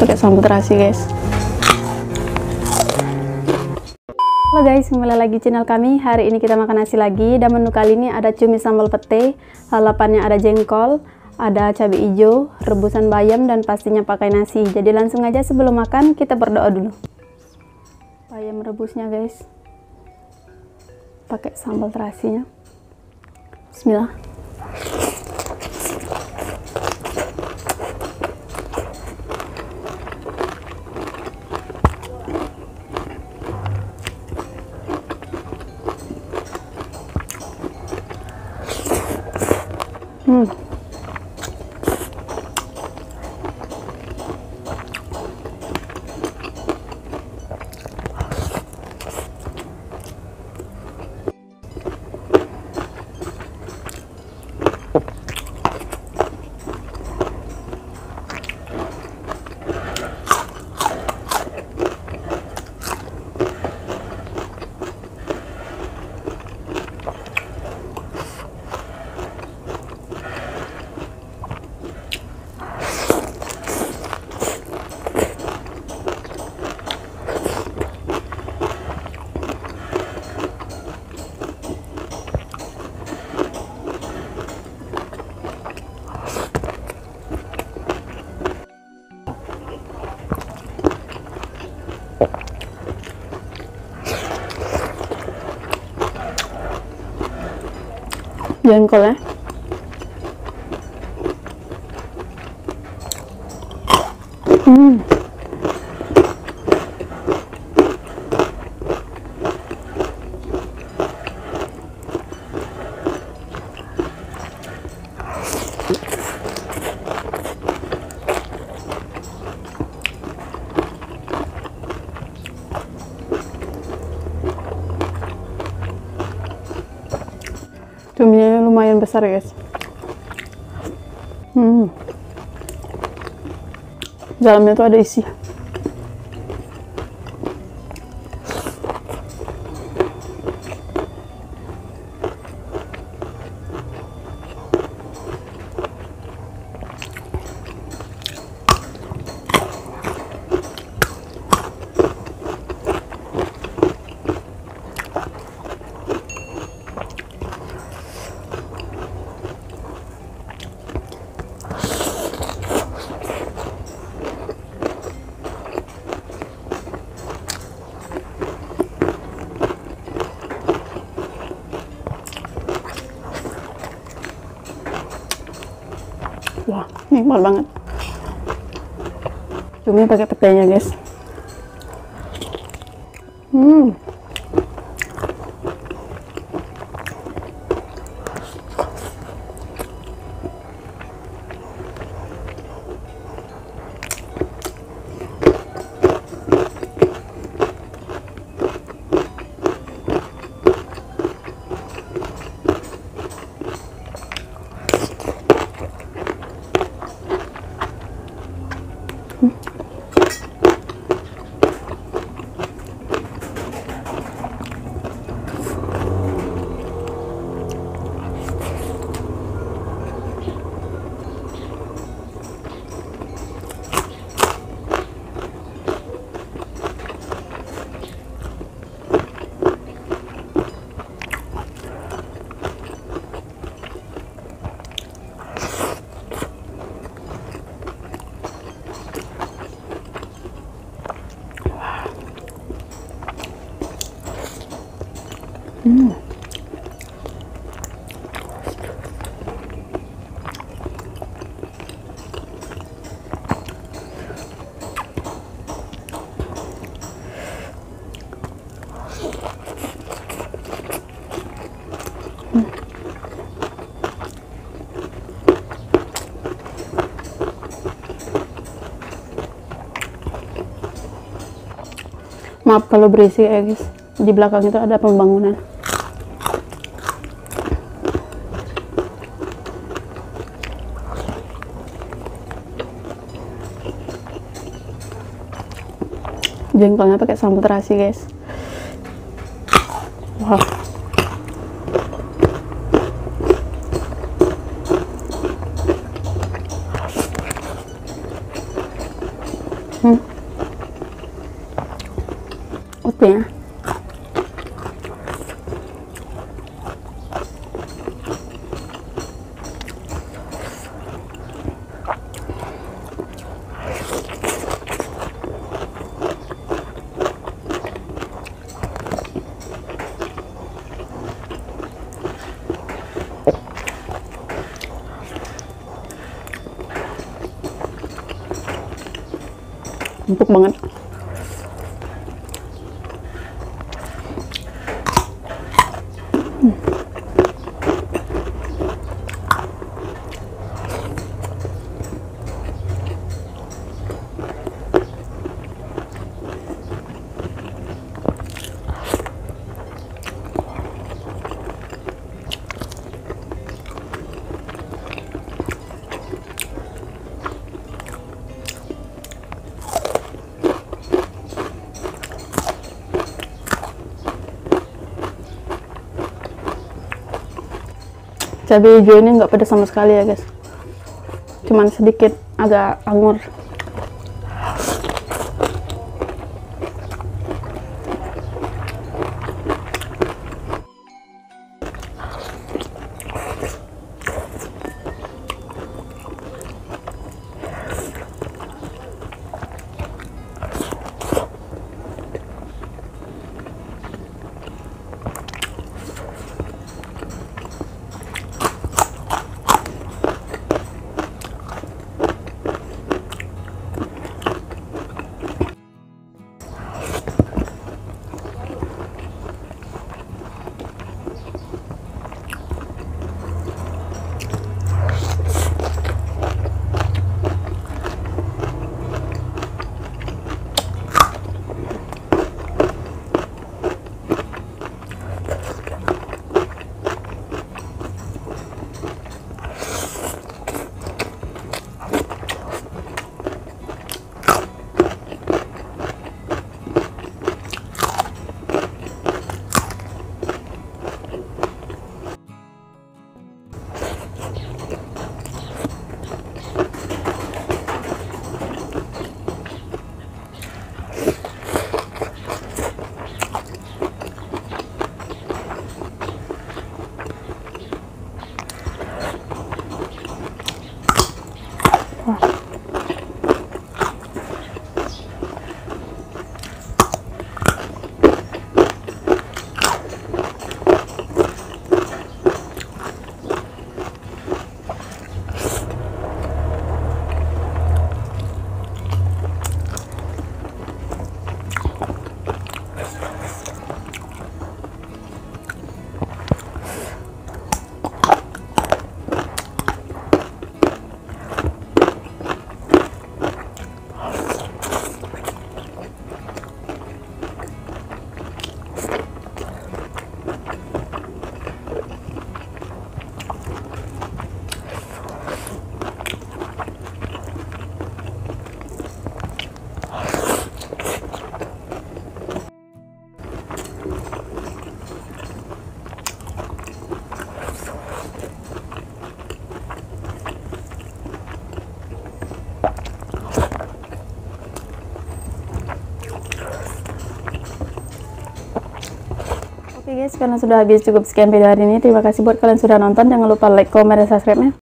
pakai sambal terasi guys. Halo guys, kembali lagi channel kami. Hari ini kita makan nasi lagi, dan menu kali ini ada cumi sambal pete, lalapannya ada jengkol, ada cabai hijau, rebusan bayam, dan pastinya pakai nasi. Jadi langsung aja sebelum makan kita berdoa dulu. Bayam rebusnya guys, pakai sambal terasinya. Bismillah. Jengkolnya cuminya lumayan besar guys. Dalamnya tuh ada isi. Wah, nikmat banget. Cumi pakai petenya guys. Maaf kalau berisik ya guys, di belakang itu ada pembangunan. Jengkolnya pakai sambal terasi guys. Wah. Oke. Empuk banget. Cabai hijau ini nggak pedas sama sekali ya guys, cuman sedikit agak anggur. Oke guys, karena sudah habis cukup sekian video hari ini. Terima kasih buat kalian sudah nonton. Jangan lupa like, comment, dan subscribe-nya.